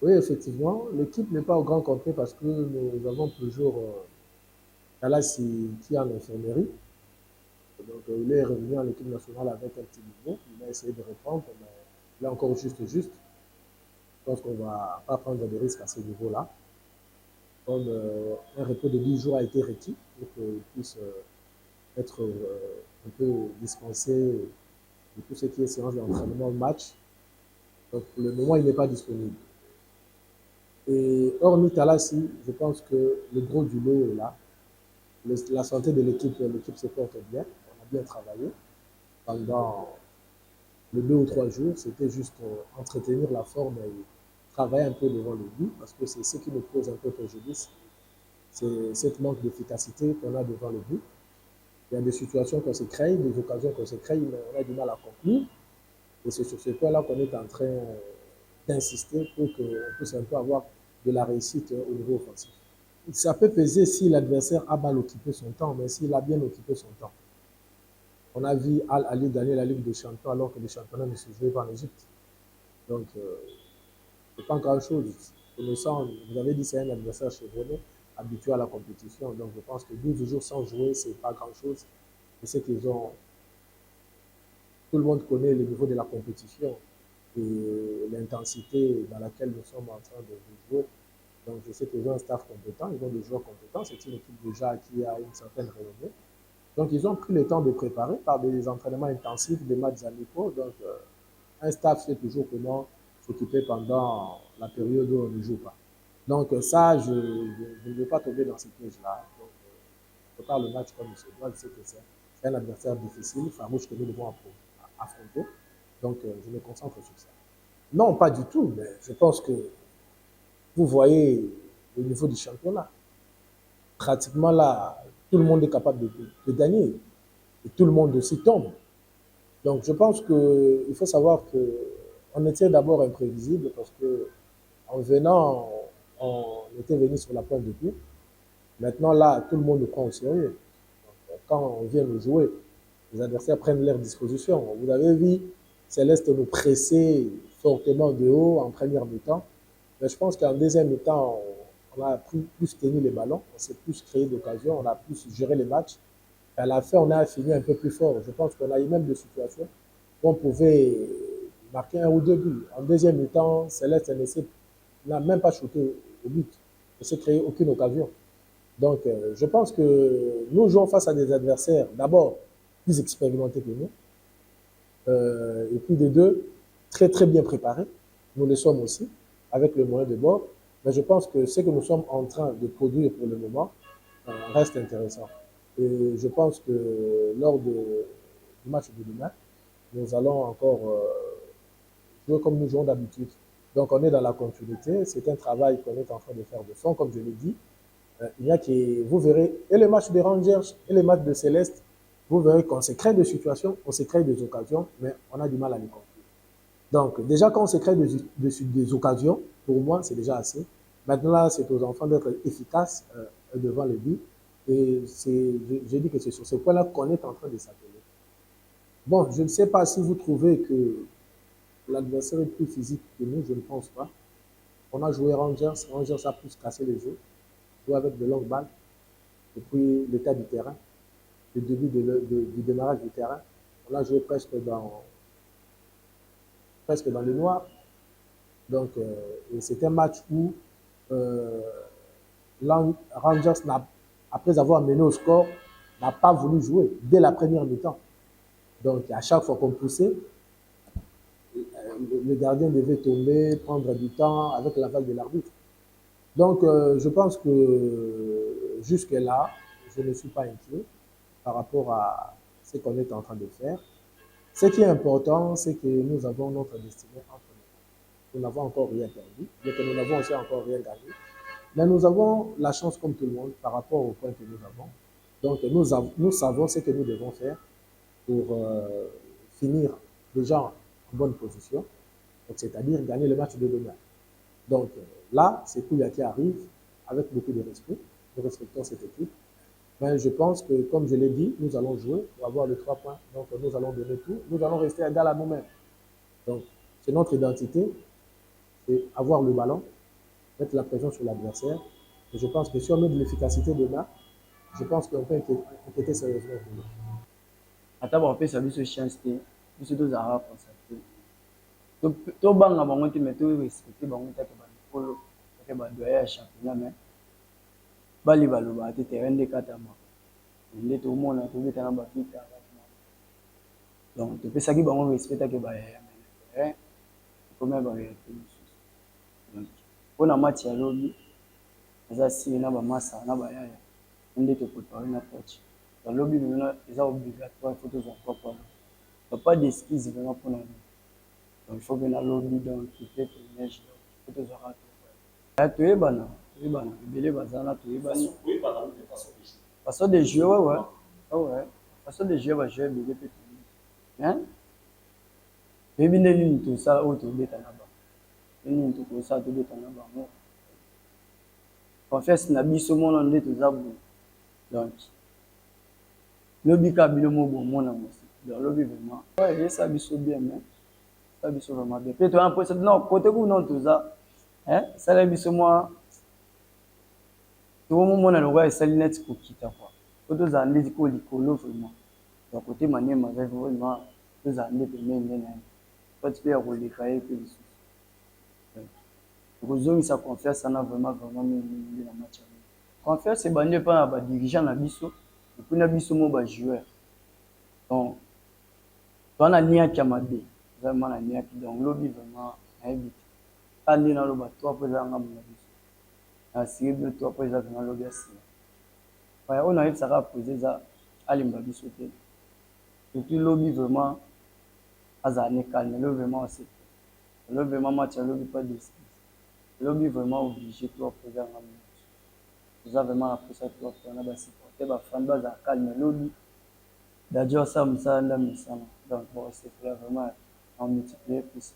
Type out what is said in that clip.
Oui, effectivement, l'équipe n'est pas au grand complet parce que nous avons toujours Talassi qui est en infirmerie. Donc, il est revenu en équipe nationale avec un petit niveau. Il a essayé de répondre, mais il est encore juste. Je pense qu'on ne va pas prendre de risques à ce niveau-là. Comme un repos de 10 jours a été requis pour qu'il puisse être un peu dispensé de tout ce qui est séance d'entraînement, match. Donc, pour le moment, il n'est pas disponible. Et hormis Talassi, je pense que le gros du lot est là. La santé de l'équipe se porte bien. On a bien travaillé pendant les 2 ou 3 jours. C'était juste entretenir la forme et travailler un peu devant le but parce que c'est ce qui nous pose un peu préjudice. C'est cette manque d'efficacité qu'on a devant le but. Il y a des situations qu'on se crée, des occasions qu'on se crée, mais on a du mal à conclure. Et c'est sur ce point-là qu'on est en train d'insister pour qu'on puisse un peu avoir de la réussite au niveau offensif. Ça peut peser si l'adversaire a mal occupé son temps, mais s'il a bien occupé son temps. On a vu Al Ali gagner la Ligue des Champions alors que les championnats ne se jouaient pas en Égypte. Donc, c'est pas grand-chose. Vous avez dit que c'est un adversaire chevronné, habitué à la compétition. Donc, je pense que 12 jours sans jouer, c'est pas grand-chose. Je sais qu'ils ont. Tout le monde connaît le niveau de la compétition et l'intensité dans laquelle nous sommes en train de jouer. Donc, je sais qu'ils ont un staff compétent, ils ont des joueurs compétents. C'est une équipe déjà qui a une certaine renommée. Donc, ils ont pris le temps de préparer par des entraînements intensifs, des matchs amicaux. Donc, un staff sait toujours comment s'occuper pendant la période où on ne joue pas. Donc, ça, je ne veux pas tomber dans ce piège-là. Donc, je prépare le match comme il se doit. Je sais que c'est un adversaire difficile, farouche que nous devons affronter. Donc, je me concentre sur ça. Non, pas du tout, mais je pense que vous voyez le niveau du championnat. Pratiquement là, tout le monde est capable de gagner. Et tout le monde aussi tombe. Donc je pense qu'il faut savoir qu'on était d'abord imprévisible parce que en venant, on était venu sur la pointe de pied. Maintenant là, tout le monde nous prend au sérieux. Donc, quand on vient nous jouer, les adversaires prennent leurs dispositions. Vous avez vu Céleste nous presser fortement de haut en première mi-temps. Mais je pense qu'en deuxième mi-temps, on a plus tenu les ballons, on s'est plus créé d'occasions, on a plus géré les matchs. Et à la fin, on a fini un peu plus fort. Je pense qu'on a eu même des situations où on pouvait marquer 1 ou 2 buts. En deuxième mi-temps, Céleste n'a même pas shooté au but. Il ne s'est créé aucune occasion. Donc, je pense que nous jouons face à des adversaires, d'abord, plus expérimentés que nous, et puis de deux, très très bien préparés. Nous le sommes aussi, avec le moyen de bord. Mais je pense que ce que nous sommes en train de produire pour le moment reste intéressant. Et je pense que du match de demain, nous allons encore jouer comme nous jouons d'habitude. Donc on est dans la continuité, c'est un travail qu'on est en train de faire de fond, comme je l'ai dit. Il y a qui, vous verrez, et les matchs de Rangers et les matchs de Céleste, vous verrez qu'on se crée des situations, on se crée des occasions, mais on a du mal à les conclure. Donc déjà quand on se crée des occasions, pour moi c'est déjà assez. Maintenant là, c'est aux enfants d'être efficaces devant le but. Et j'ai dit que c'est sur ce point-là qu'on est en train de s'appeler. Bon, je ne sais pas si vous trouvez que l'adversaire est plus physique que nous, je ne pense pas. On a joué Rangers, Rangers a plus cassé les jeux, joué avec de longues balles, et puis l'état du terrain, le début du démarrage du terrain, on a joué presque dans le noir. Donc, c'est un match où euh, Rangers, après avoir mené au score, n'a pas voulu jouer dès la première mi-temps. Donc, à chaque fois qu'on poussait, le gardien devait tomber, prendre du temps avec l'aval de l'arbitre. Donc, je pense que jusque-là, je ne suis pas inquiet par rapport à ce qu'on est en train de faire. Ce qui est important, c'est que nous avons notre destinée entre nous. Nous n'avons encore rien perdu, mais que nous n'avons aussi encore rien gagné. Mais nous avons la chance, comme tout le monde, par rapport au point que nous avons. Donc, nous savons ce que nous devons faire pour finir déjà en bonne position, c'est-à-dire gagner le match de demain. Donc là, c'est Kouya qui arrive avec beaucoup de respect. Nous respectons cette équipe. Mais je pense que, comme je l'ai dit, nous allons jouer pour avoir les 3 points. Donc nous allons donner tout. Nous allons rester égal à nous-mêmes. Donc c'est notre identité, c'est avoir le ballon, mettre la pression sur l'adversaire. Et je pense que si on met de l'efficacité demain, je pense qu'on peut inquiéter sérieusement. ata bapesa biso chance te biso tozalaka consacré tobanga bango te mais torespecte bango take balikolo take badoye ya championnat mais bali balobaka te terrain nde katamaka nde tomona tobetana bavita donc topesaki bango respect take bayaya mais na terrain ekomi baréalité mosusu donc mpona match ya lobi eza sire na bamasa na bayaya nde toprépare na coach balobi maintenant eza obligatoire faut tozwa propre pas d'excuse vraiment mpona nous donc il faut que nalobi donc peut-être neige donc faut tozwaka toyebana ebele bazala toyebani façon de jouer ouais façon de jouer bajouer ebele mpe toyebi mais toyebi nde nini tosala oyo tobeta na bango nde nini tokosala tobeta na bango confiance na biso mona nde toza boye donc lobi ka bino mo bomona mosi donc lobi vraiment eyesa biso bien mais ça biso vraiment bien mpe toya mposa non kote kuna toza esala biso mwa tokomomona lokola esali neti kokita kua po tozala nde ko likolo vraiment ya kote maniema aza vraiment tozala nde pembeni nde na ye pati mpe ya koleka ye mpe lisusu tokozongisa confiance wana vraiment mingi nde na match ya confiance ebandi epa na badirigant na biso epui na biso mo bajoueur donc toza na niaki ya mabe eza vraiment na niaki donc lobi vraiment nayebi te ka nde naloba to mpo eza ngambo na biso nasiri bino to mpo eza vraiment lobi asira oyo nayebisaka pose eza alemba biso te surtout lobi vraiment azala ne calme lobi vraiment asepte lobi vraiment match alobi pas d'excuse lobi vraiment obligé to mpo eza ngambo na biso toza vraiment na posa to mpo na basupporter bafani bazala calme lobi dadio asala mosala nda misana donc bon c'est vraiment en multiplier plus